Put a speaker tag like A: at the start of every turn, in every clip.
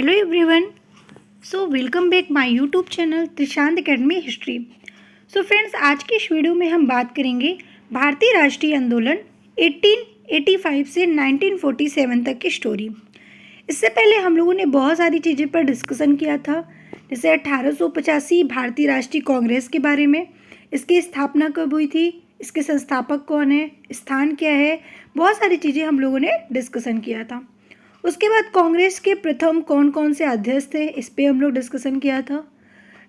A: Hello everyone. Welcome back my YouTube channel Trishant academy history. Friends, आज की इस video में हम बात करेंगे भारतीय राष्ट्रीय आंदोलन 1885 से 1947 तक की स्टोरी। इससे पहले हम लोगों ने बहुत सारी चीज़ें पर डिस्कशन किया था, जैसे 1885 भारतीय राष्ट्रीय कांग्रेस के बारे में, इसकी स्थापना कब हुई थी, इसके संस्थापक कौन है, स्थान क्या है, बहुत सारी चीज़ें हम लोगों ने डिस्कशन किया था। उसके बाद कांग्रेस के प्रथम कौन कौन से अध्यक्ष थे, इस पे हम लोग डिस्कशन किया था।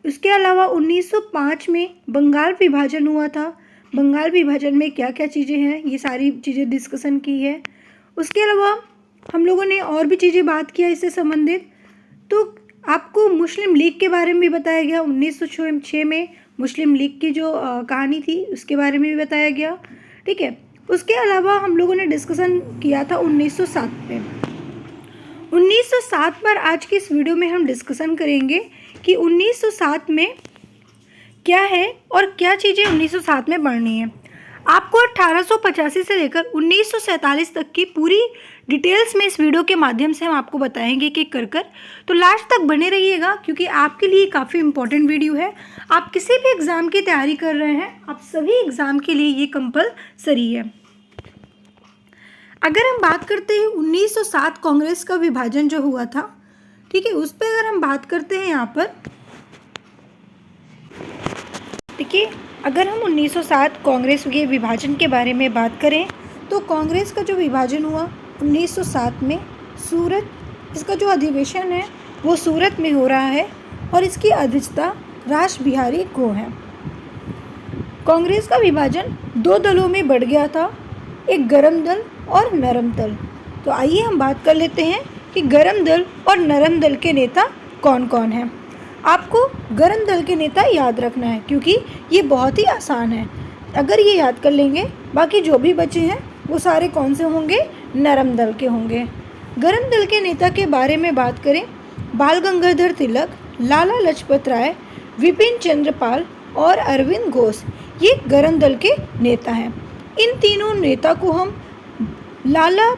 A: उसके अलावा 1905 में बंगाल विभाजन हुआ था। बंगाल विभाजन में क्या क्या चीज़ें हैं, ये सारी चीज़ें डिस्कशन की है। उसके अलावा हम लोगों ने और भी चीज़ें बात किया इससे संबंधित। तो आपको मुस्लिम लीग के बारे में भी बताया गया। 1906 में मुस्लिम लीग की जो कहानी थी उसके बारे में भी बताया गया। ठीक है। उसके अलावा हम लोगों ने डिस्कशन किया था 1907 में। 1907 पर आज की इस वीडियो में हम डिस्कशन करेंगे कि 1907 में क्या है और क्या चीज़ें 1907 में पढ़नी है। आपको 1885 से लेकर 1947 तक की पूरी डिटेल्स में इस वीडियो के माध्यम से हम आपको बताएंगे कि कर तो लास्ट तक बने रहिएगा, क्योंकि आपके लिए काफ़ी इंपॉर्टेंट वीडियो है। आप किसी भी एग्ज़ाम की तैयारी कर रहे हैं, आप सभी एग्ज़ाम के लिए ये कंपलसरी है। अगर हम बात करते हैं 1907 कांग्रेस का विभाजन जो हुआ था, ठीक है, उस पर अगर हम बात करते हैं यहाँ पर, देखिए, अगर हम 1907 कांग्रेस के विभाजन के बारे में बात करें तो कांग्रेस का जो विभाजन हुआ 1907 में सूरत, इसका जो अधिवेशन है वो सूरत में हो रहा है और इसकी अध्यक्षता रास बिहारी को है। कांग्रेस का विभाजन दो दलों में बढ़ गया था, एक गरम दल और नरम दल। तो आइए हम बात कर लेते हैं कि गरम दल और नरम दल के नेता कौन कौन हैं। आपको गरम दल के नेता याद रखना है, क्योंकि ये बहुत ही आसान है। अगर ये याद कर लेंगे, बाकी जो भी बचे हैं वो सारे कौन से होंगे, नरम दल के होंगे। गरम दल के नेता के बारे में बात करें, बाल गंगाधर तिलक, लाला लाजपत राय, विपिन चंद्र पाल और अरविंद घोष, ये गरम दल के नेता हैं। इन तीनों नेता को हम लाला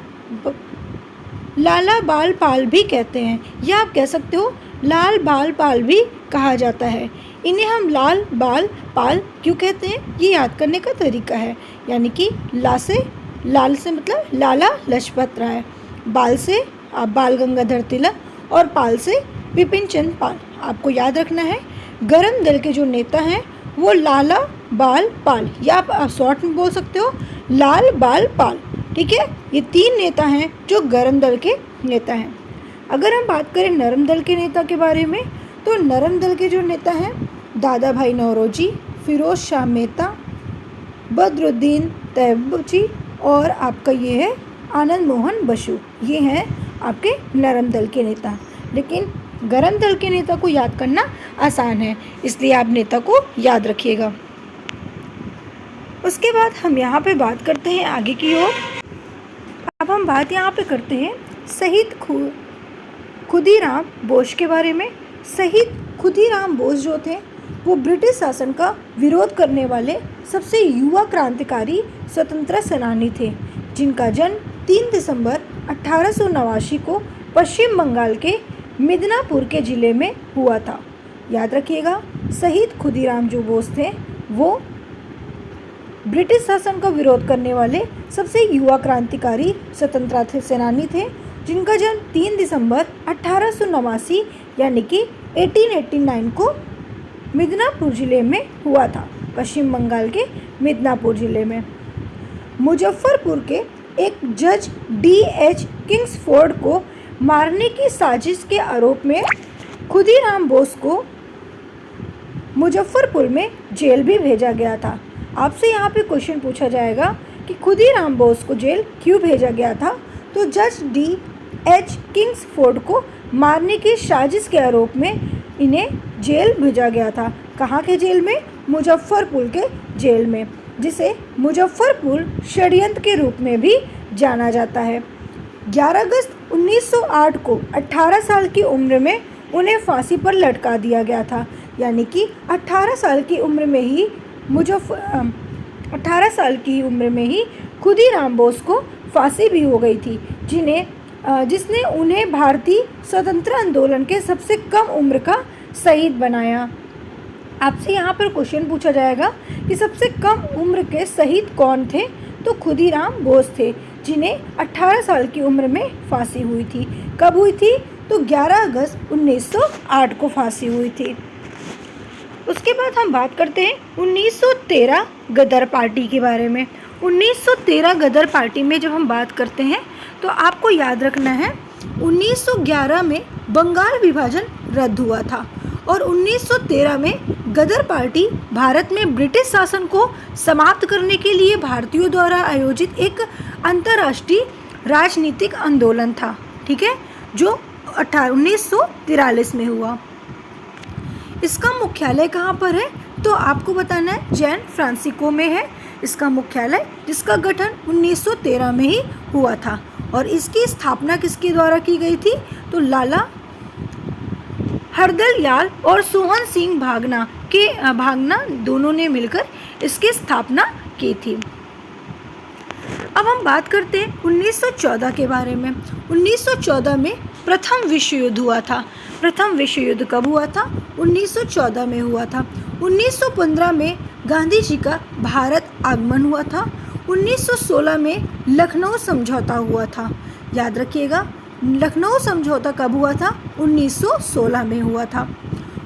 A: बाल पाल भी कहते हैं, या आप कह सकते हो लाल बाल पाल भी कहा जाता है। इन्हें हम लाल बाल पाल क्यों कहते हैं, ये याद करने का तरीका है। यानी कि लाल से मतलब लाला लाजपत राय, बाल से आप बाल गंगाधर तिलक और पाल से विपिन चंद्र पाल। आपको याद रखना है गरम दल के जो नेता हैं वो लाला बाल पाल, या आप शॉर्ट में बोल सकते हो लाल बाल पाल। ठीक है, ये तीन नेता हैं जो गरम दल के नेता हैं। अगर हम बात करें नरम दल के नेता के बारे में, तो नरम दल के जो नेता हैं दादा भाई नौरोजी, फिरोज शाह मेहता, बदरुद्दीन तैयबजी और आपका ये है आनंद मोहन बसु, ये हैं आपके नरम दल के नेता। लेकिन गरम दल के नेता को याद करना आसान है, इसलिए आप नेता को याद रखिएगा। उसके बाद हम यहाँ पे बात करते हैं आगे की ओर। अब हम बात यहाँ पे करते हैं शहीद खुदीराम बोस के बारे में। शहीद खुदीराम बोस जो थे वो ब्रिटिश शासन का विरोध करने वाले सबसे युवा क्रांतिकारी स्वतंत्रता सेनानी थे, जिनका जन्म 3 दिसंबर 1889 को पश्चिम बंगाल के मिदनापुर के ज़िले में हुआ था। याद रखिएगा, शहीद खुदीराम जो बोस थे वो ब्रिटिश शासन का विरोध करने वाले सबसे युवा क्रांतिकारी स्वतंत्रता सेनानी थे, जिनका जन्म 3 दिसंबर 1889 यानी कि 1889 को मिदनापुर ज़िले में हुआ था, पश्चिम बंगाल के मिदनापुर ज़िले में। मुजफ्फरपुर के एक जज D.H. किंग्सफोर्ड को मारने की साजिश के आरोप में खुदीराम बोस को मुजफ्फरपुर में जेल भी भेजा गया था। आपसे यहाँ पे क्वेश्चन पूछा जाएगा कि खुदीराम बोस को जेल क्यों भेजा गया था, तो जज D.H. किंग्सफोर्ड को मारने की साजिश के आरोप में इन्हें जेल भेजा गया था। कहाँ के जेल में, मुजफ्फरपुर के जेल में, जिसे मुजफ्फरपुर षड्यंत्र के रूप में भी जाना जाता है। 11 अगस्त 1908 को 18 साल की उम्र में उन्हें फांसी पर लटका दिया गया था। यानी कि 18 साल की उम्र में ही 18 साल की उम्र में ही खुदीराम बोस को फांसी भी हो गई थी, जिन्हें जिसने उन्हें भारतीय स्वतंत्र आंदोलन के सबसे कम उम्र का शहीद बनाया। आपसे यहाँ पर क्वेश्चन पूछा जाएगा कि सबसे कम उम्र के शहीद कौन थे, तो खुदीराम बोस थे, जिन्हें 18 साल की उम्र में फांसी हुई थी। कब हुई थी, तो 11 अगस्त 1908 को फांसी हुई थी। उसके बाद हम बात करते हैं 1913 गदर पार्टी के बारे में। 1913 गदर पार्टी में जब हम बात करते हैं तो आपको याद रखना है 1911 में बंगाल विभाजन रद्द हुआ था और 1913 में गदर पार्टी भारत में ब्रिटिश शासन को समाप्त करने के लिए भारतीयों द्वारा आयोजित एक अंतर्राष्ट्रीय राजनीतिक आंदोलन था, ठीक है, जो 1943 में हुआ। इसका मुख्यालय कहाँ पर है, तो आपको बताना है सैन फ्रांसिस्को में है इसका मुख्यालय, जिसका गठन 1913 में ही हुआ था। और इसकी स्थापना किसके द्वारा की गई थी, तो लाला हरदयाल और सोहन सिंह भागना दोनों ने मिलकर इसकी स्थापना की थी। अब हम बात करते हैं 1914 के बारे में। 1914 में प्रथम विश्व युद्ध हुआ था। प्रथम विश्व युद्ध कब हुआ था, 1914 में हुआ था। 1915 में गांधी जी का भारत आगमन हुआ था। 1916 में लखनऊ समझौता हुआ था। याद रखिएगा, लखनऊ समझौता कब हुआ था, 1916 में हुआ था।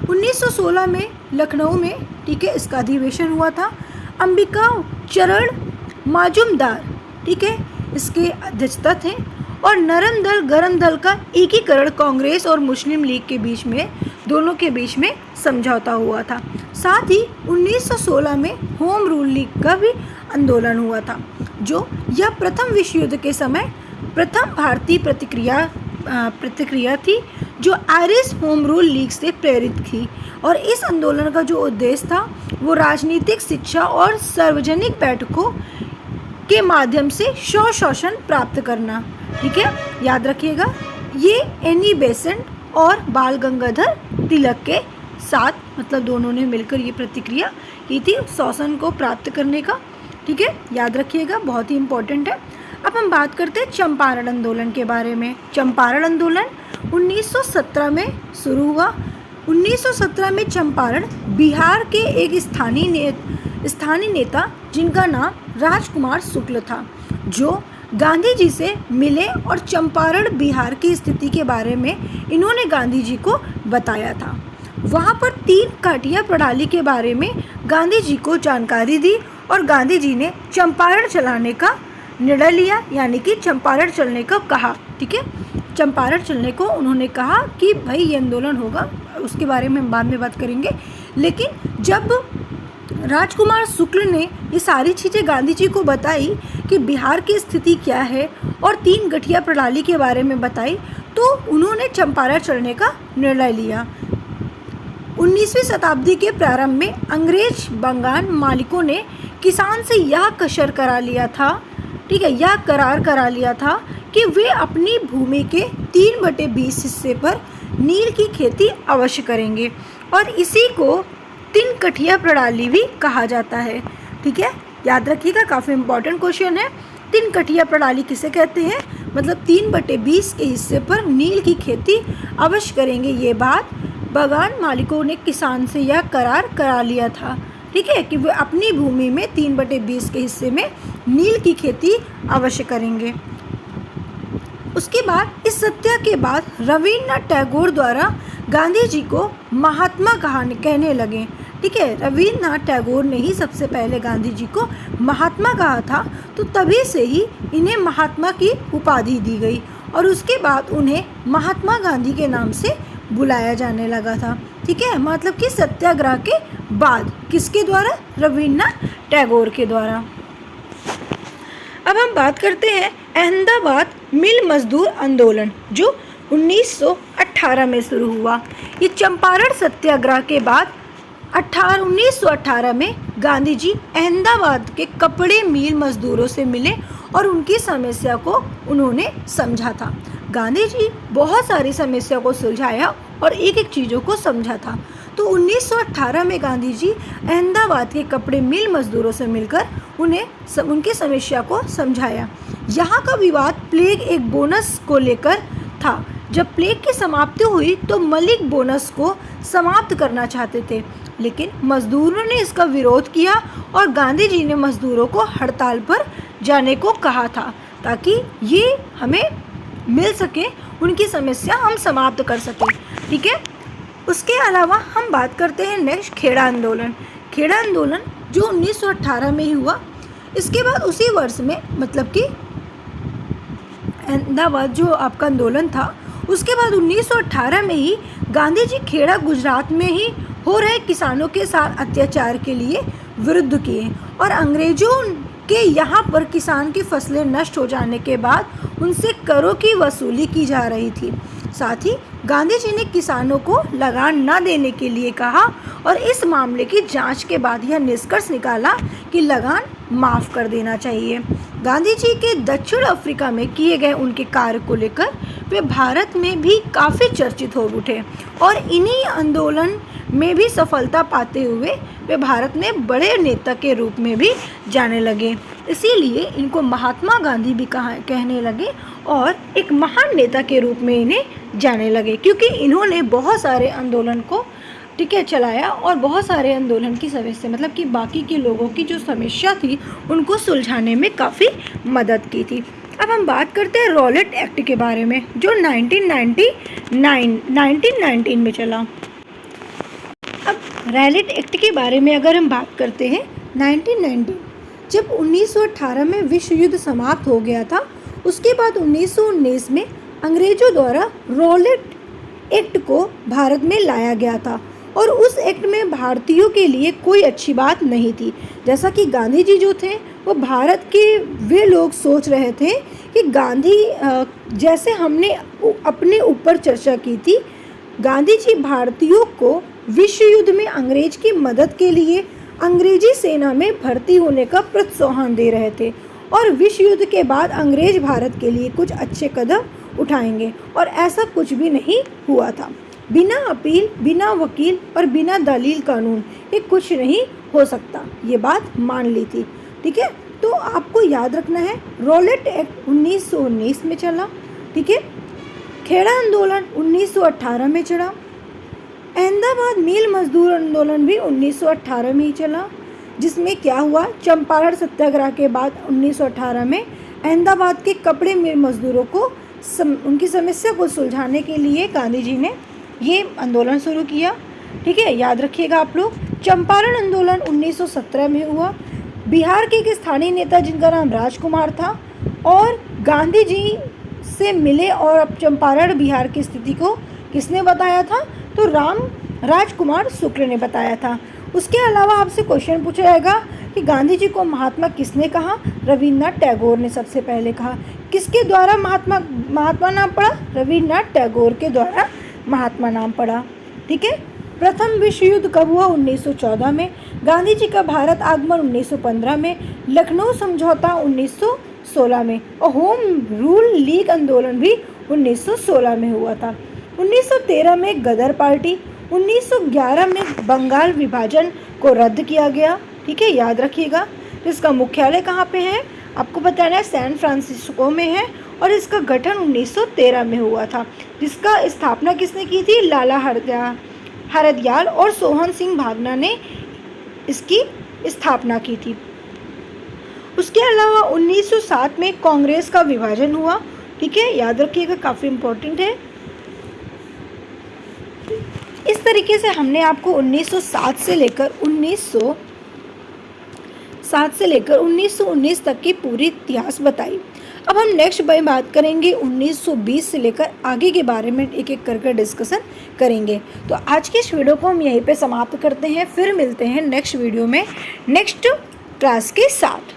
A: 1916 में लखनऊ में, ठीक है, इसका अधिवेशन हुआ था। अंबिका चरण माजुमदार, ठीक है, इसके अध्यक्षता थे। और नरम दल गरम दल का एकीकरण कांग्रेस और मुस्लिम लीग के बीच में, दोनों के बीच में समझौता हुआ था। साथ ही 1916 में होम रूल लीग का भी आंदोलन हुआ था, जो यह प्रथम विश्व युद्ध के समय प्रथम भारतीय प्रतिक्रिया थी, जो आयरिश होम रूल लीग से प्रेरित थी। और इस आंदोलन का जो उद्देश्य था वो राजनीतिक शिक्षा और सार्वजनिक बैठकों के माध्यम से स्वशासन प्राप्त करना, ठीक है, याद रखिएगा। ये एनी बेसेंट और बाल गंगाधर तिलक के साथ, मतलब दोनों ने मिलकर ये प्रतिक्रिया की थी शासन को प्राप्त करने का, ठीक है, याद रखिएगा, बहुत ही इम्पोर्टेंट है। अब हम बात करते हैं चंपारण आंदोलन के बारे में। चंपारण आंदोलन 1917 में शुरू हुआ। 1917 में चंपारण बिहार के एक स्थानीय नेता जिनका नाम राजकुमार शुक्ल था, जो गांधी जी से मिले और चंपारण बिहार की स्थिति के बारे में इन्होंने गांधी जी को बताया था। वहाँ पर 3 काटिया प्रणाली के बारे में गांधी जी को जानकारी दी और गांधी जी ने चंपारण चलाने का निर्णय लिया, यानी कि चंपारण चलने को कहा, ठीक है, चंपारण चलने को उन्होंने कहा कि भाई ये आंदोलन होगा, उसके बारे में हम बाद में बात करेंगे। लेकिन जब राजकुमार शुक्ल ने ये सारी चीज़ें गांधी जी को बताई कि बिहार की स्थिति क्या है और 3 गठिया प्रणाली के बारे में बताई, तो उन्होंने चंपारण चलने का निर्णय लिया। 19वीं शताब्दी के प्रारंभ में अंग्रेज बंगाल मालिकों ने किसान से यह कसर करा लिया था, ठीक है, यह करार करा लिया था कि वे अपनी भूमि के 3/20 हिस्से पर नील की खेती अवश्य करेंगे और इसी को 3 कठिया प्रणाली भी कहा जाता है, ठीक है, याद रखिएगा, काफ़ी इंपॉर्टेंट क्वेश्चन है। 3 कठिया प्रणाली किसे कहते हैं, मतलब 3/20 के हिस्से पर नील की खेती अवश्य करेंगे। ये बात बागान मालिकों ने किसान से यह करार करा लिया था, ठीक है, कि वे अपनी भूमि में 3/20 के हिस्से में नील की खेती अवश्य करेंगे। उसके बाद इस सत्या के बाद रविन्द्रनाथ टैगोर द्वारा गांधी जी को महात्मा कहने लगे, ठीक है, रविन्द्रनाथ टैगोर ने ही सबसे पहले गांधी जी को महात्मा कहा था, तो तभी से ही इन्हें महात्मा की उपाधि दी गई और उसके बाद उन्हें महात्मा गांधी के नाम से बुलाया जाने लगा था, ठीक है, मतलब कि सत्याग्रह के बाद किसके द्वारा, रविन्द्रनाथ टैगोर के द्वारा। अब हम बात करते हैं अहमदाबाद मिल मजदूर आंदोलन, जो 1918 में शुरू हुआ। ये चंपारण सत्याग्रह के बाद 1918 में गांधी जी अहमदाबाद के कपड़े मिल मजदूरों से मिले और उनकी समस्या को उन्होंने समझा था। गांधी जी बहुत सारी समस्या को सुलझाया और एक एक चीज़ों को समझा था। तो 1918 में गांधी जी अहमदाबाद के कपड़े मिल मजदूरों से मिलकर उन्हें उनकी समस्या को समझाया। यहाँ का विवाद प्लेग एक बोनस को लेकर था। जब प्लेग की समाप्ति हुई तो मलिक बोनस को समाप्त करना चाहते थे, लेकिन मजदूरों ने इसका विरोध किया और गांधी जी ने मजदूरों को हड़ताल पर जाने को कहा था ताकि ये हमें मिल सके, उनकी समस्या हम समाप्त कर सकें। ठीक है, उसके अलावा हम बात करते हैं नेक्स्ट खेड़ा आंदोलन। खेड़ा आंदोलन जो 1918 में ही हुआ। इसके बाद उसी वर्ष में मतलब कि अहमदाबाद जो आपका आंदोलन था, उसके बाद 1918 में ही गांधी जी खेड़ा गुजरात में ही हो रहे किसानों के साथ अत्याचार के लिए विरुद्ध किए और अंग्रेजों के यहाँ पर किसान की फसलें नष्ट हो जाने के बाद उनसे करों की वसूली की जा रही थी। साथ ही गांधी जी ने किसानों को लगान न देने के लिए कहा और इस मामले की जांच के बाद यह निष्कर्ष निकाला कि लगान माफ़ कर देना चाहिए। गांधी जी के दक्षिण अफ्रीका में किए गए उनके कार्य को लेकर वे भारत में भी काफ़ी चर्चित हो उठे और इन्हीं आंदोलन में भी सफलता पाते हुए वे भारत में बड़े नेता के रूप में भी जाने लगे। इसीलिए इनको महात्मा गांधी भी कहने लगे और एक महान नेता के रूप में इन्हें जाने लगे, क्योंकि इन्होंने बहुत सारे आंदोलन को चलाया और बहुत सारे आंदोलन की समस्या मतलब कि बाकी के लोगों की जो समस्या थी उनको सुलझाने में काफ़ी मदद की थी। अब हम बात करते हैं रॉलेट एक्ट के बारे में जो 1919 में चला। अब रॉलेट एक्ट के बारे में अगर हम बात करते हैं 1919, जब 1918 में विश्व युद्ध समाप्त हो गया था, उसके बाद 1919 में अंग्रेजों द्वारा रॉलेट एक्ट को भारत में लाया गया था और उस एक्ट में भारतीयों के लिए कोई अच्छी बात नहीं थी। जैसा कि गांधी जी जो थे वो भारत के वे लोग सोच रहे थे कि गांधी जैसे हमने अपने ऊपर चर्चा की थी, गांधी जी भारतीयों को विश्व युद्ध में अंग्रेज की मदद के लिए अंग्रेजी सेना में भर्ती होने का प्रोत्साहन दे रहे थे और विश्व युद्ध के बाद अंग्रेज भारत के लिए कुछ अच्छे कदम उठाएंगे और ऐसा कुछ भी नहीं हुआ था। बिना अपील, बिना वकील और बिना दलील कानून ये कुछ नहीं हो सकता, ये बात मान ली थी। ठीक है, तो आपको याद रखना है रॉलेट एक्ट 1919 में चला। ठीक है, खेड़ा आंदोलन 1918 में चला, अहमदाबाद मिल मजदूर आंदोलन भी 1918 में ही चला, जिसमें क्या हुआ, चंपारण सत्याग्रह के बाद 1918 में अहमदाबाद के कपड़े मिल मजदूरों को उनकी समस्या को सुलझाने के लिए गांधी जी ने ये आंदोलन शुरू किया। ठीक है, याद रखिएगा आप लोग। चंपारण आंदोलन 1917 में हुआ। बिहार के एक स्थानीय नेता जिनका नाम राजकुमार था और गांधी जी से मिले और अब चंपारण बिहार की स्थिति को किसने बताया था, तो राजकुमार शुक्ल ने बताया था। उसके अलावा आपसे क्वेश्चन पूछा जाएगा कि गांधी जी को महात्मा किसने कहा, रविन्द्रनाथ टैगोर ने सबसे पहले कहा। किसके द्वारा महात्मा नाम पड़ा, रविन्द्रनाथ टैगोर के द्वारा महात्मा नाम पड़ा। ठीक है, प्रथम विश्व युद्ध कब हुआ, 1914 में। गांधी जी का भारत आगमन 1915 में, लखनऊ समझौता 1916 में और होम रूल लीग आंदोलन भी 1916 में हुआ था। 1913 में गदर पार्टी, 1911 में बंगाल विभाजन को रद्द किया गया। ठीक है, याद रखिएगा। इसका मुख्यालय कहाँ पे है, आपको बताना है सैन फ्रांसिस्को में है और इसका गठन 1913 में हुआ था, जिसका स्थापना किसने की थी, लाला हरदयाल और सोहन सिंह भावना ने इसकी स्थापना की थी। उसके अलावा 1907 में कांग्रेस का विभाजन हुआ। ठीक है, याद रखिएगा, काफ़ी इम्पोर्टेंट है। इस तरीके से हमने आपको 1907 से लेकर 1919 तक की पूरी इतिहास बताई। अब हम नेक्स्ट में बात करेंगे 1920 से लेकर आगे के बारे में एक एक करके डिस्कशन करेंगे। तो आज के इस वीडियो को हम यहीं पे समाप्त करते हैं, फिर मिलते हैं नेक्स्ट वीडियो में नेक्स्ट क्लास के साथ।